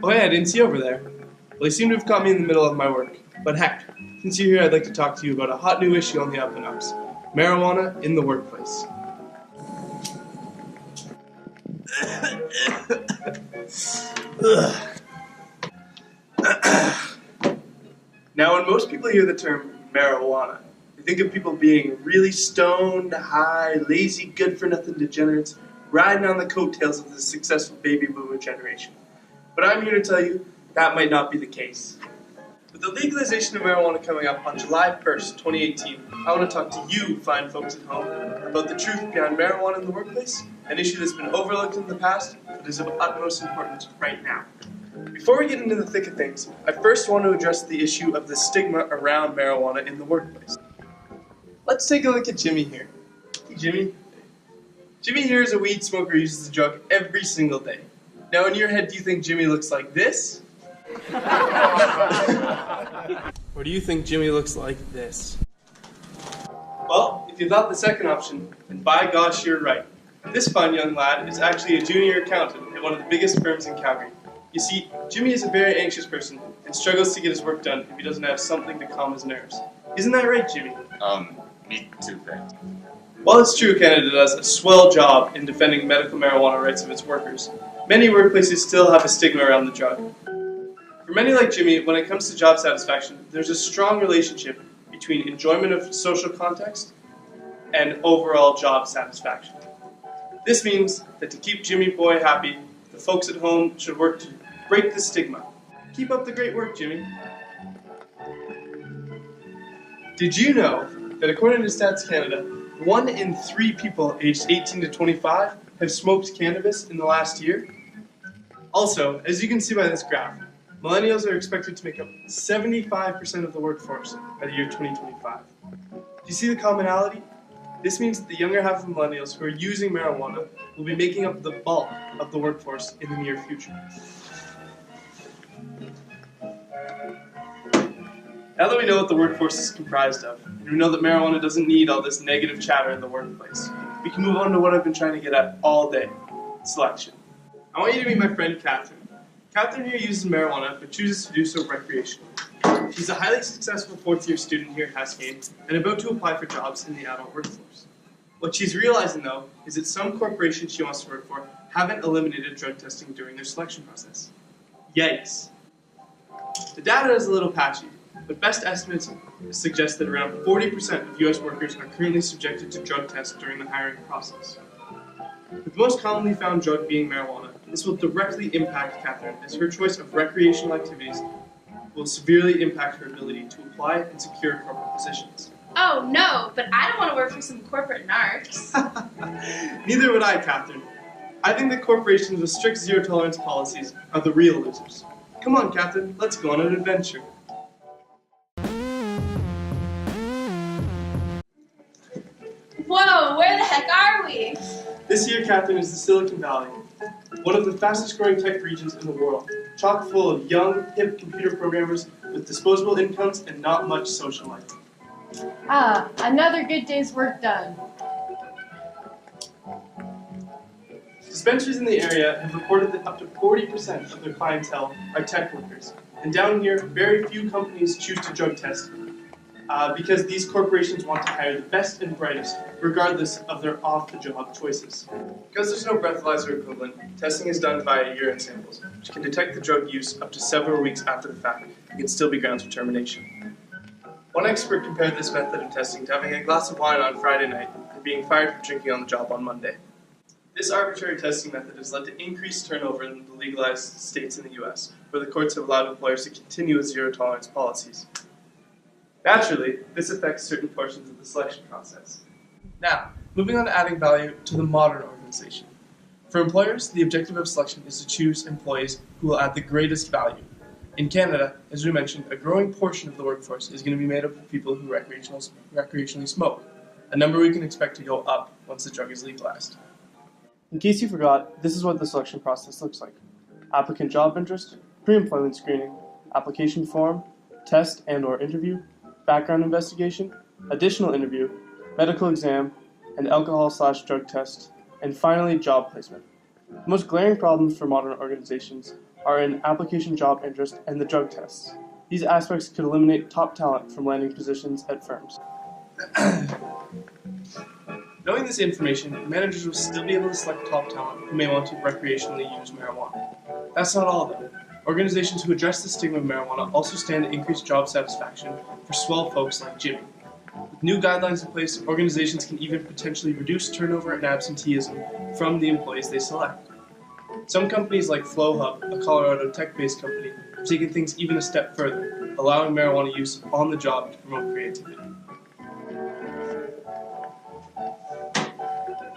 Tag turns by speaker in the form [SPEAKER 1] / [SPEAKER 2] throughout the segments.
[SPEAKER 1] Oh hey, I didn't see you over there. Well, you seem to have caught me in the middle of my work. But heck, since you're here, I'd like to talk to you about a hot new issue on the up and ups. Marijuana in the workplace. Now, when most people hear the term marijuana, they think of people being really stoned, high, lazy, good-for-nothing degenerates, riding on the coattails of the successful baby boomer generation. But I'm here to tell you that might not be the case. With the legalization of marijuana coming up on July 1st, 2018, I want to talk to you, fine folks at home, about the truth behind marijuana in the workplace, an issue that's been overlooked in the past, but is of utmost importance right now. Before we get into the thick of things, I first want to address the issue of the stigma around marijuana in the workplace. Let's take a look at Jimmy here. Hey, Jimmy. Jimmy here is a weed smoker who uses the drug every single day. Now, in your head, do you think Jimmy looks like this? Or do you think Jimmy looks like this? Well, if you thought the second option, then by gosh, you're right. This fine young lad is actually a junior accountant at one of the biggest firms in Calgary. You see, Jimmy is a very anxious person and struggles to get his work done if he doesn't have something to calm his nerves. Isn't that right, Jimmy?
[SPEAKER 2] Me too, thanks.
[SPEAKER 1] While it's true Canada does a swell job in defending medical marijuana rights of its workers, many workplaces still have a stigma around the drug. For many like Jimmy, when it comes to job satisfaction, there's a strong relationship between enjoyment of social context and overall job satisfaction. This means that to keep Jimmy boy happy, the folks at home should work to break the stigma. Keep up the great work, Jimmy. Did you know that according to Stats Canada, 1 in 3 people aged 18 to 25 have smoked cannabis in the last year? Also, as you can see by this graph, millennials are expected to make up 75% of the workforce by the year 2025. Do you see the commonality? This means that the younger half of millennials who are using marijuana will be making up the bulk of the workforce in the near future. Now that we know what the workforce is comprised of, and we know that marijuana doesn't need all this negative chatter in the workplace, we can move on to what I've been trying to get at all day, selection. I want you to meet my friend Catherine. Catherine here uses marijuana, but chooses to do so recreationally. She's a highly successful fourth-year student here at Cascade, and about to apply for jobs in the adult workforce. What she's realizing, though, is that some corporations she wants to work for haven't eliminated drug testing during their selection process. Yikes. The data is a little patchy, but best estimates suggest that around 40% of U.S. workers are currently subjected to drug tests during the hiring process. With the most commonly found drug being marijuana, this will directly impact Catherine, as her choice of recreational activities will severely impact her ability to apply and secure corporate positions.
[SPEAKER 3] Oh no, but I don't want to work for some corporate narcs.
[SPEAKER 1] Neither would I, Catherine. I think that corporations with strict zero-tolerance policies are the real losers. Come on, Catherine, let's go on an adventure.
[SPEAKER 3] Whoa, where the heck are we?
[SPEAKER 1] This here, Catherine, is the Silicon Valley, one of the fastest growing tech regions in the world, chock full of young, hip computer programmers with disposable incomes and not much social life.
[SPEAKER 4] Ah, another good day's work done.
[SPEAKER 1] Dispensaries in the area have reported that up to 40% of their clientele are tech workers. And down here, very few companies choose to drug test because these corporations want to hire the best and brightest, regardless of their off-the-job choices. Because there's no breathalyzer equivalent, testing is done via urine samples, which can detect the drug use up to several weeks after the fact and can still be grounds for termination. One expert compared this method of testing to having a glass of wine on Friday night and being fired for drinking on the job on Monday. This arbitrary testing method has led to increased turnover in the legalized states in the U.S., where the courts have allowed employers to continue with zero-tolerance policies. Naturally, this affects certain portions of the selection process. Now, moving on to adding value to the modern organization. For employers, the objective of selection is to choose employees who will add the greatest value. In Canada, as we mentioned, a growing portion of the workforce is going to be made up of people who recreationally smoke, a number we can expect to go up once the drug is legalized. In case you forgot, this is what the selection process looks like. Applicant job interest, pre-employment screening, application form, test and/or interview, background investigation, additional interview, medical exam, an alcohol/drug test, and finally job placement. The most glaring problems for modern organizations are in application job interest and the drug tests. These aspects could eliminate top talent from landing positions at firms. Knowing this information, managers will still be able to select top talent who may want to recreationally use marijuana. That's not all, though. Organizations who address the stigma of marijuana also stand to increase job satisfaction for swell folks like Jimmy. With new guidelines in place, organizations can even potentially reduce turnover and absenteeism from the employees they select. Some companies like FlowHub, a Colorado tech-based company, have taken things even a step further, allowing marijuana use on the job to promote creativity.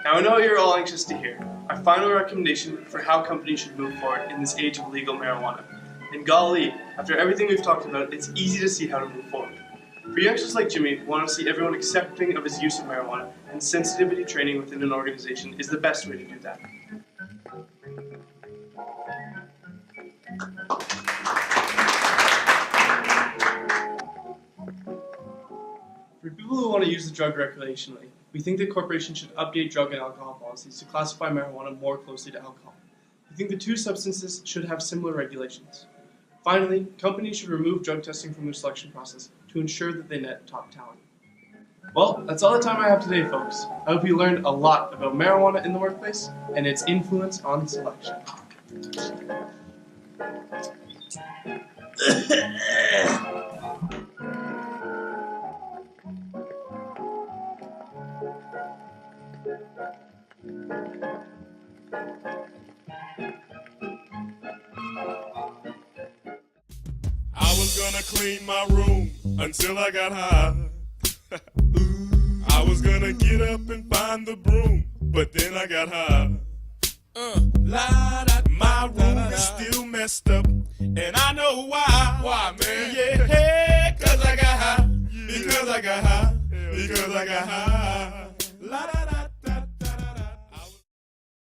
[SPEAKER 1] Now I know you're all anxious to hear our final recommendation for how companies should move forward in this age of legal marijuana. And golly, after everything we've talked about, it's easy to see how to move forward. For youngsters like Jimmy who want to see everyone accepting of his use of marijuana, and sensitivity training within an organization is the best way to do that. For people who want to use the drug recreationally, we think that corporations should update drug and alcohol policies to classify marijuana more closely to alcohol. We think the two substances should have similar regulations. Finally, companies should remove drug testing from their selection process to ensure that they net top talent. Well, that's all the time I have today, folks. I hope you learned a lot about marijuana in the workplace and its influence on selection.
[SPEAKER 5] I was gonna clean my room until I got high. I was gonna get up and find the broom, but then I got high. My room is still messed up, and I know why. Why, man? Yeah, cause I got high. Because I got high. Because I got high. La da da.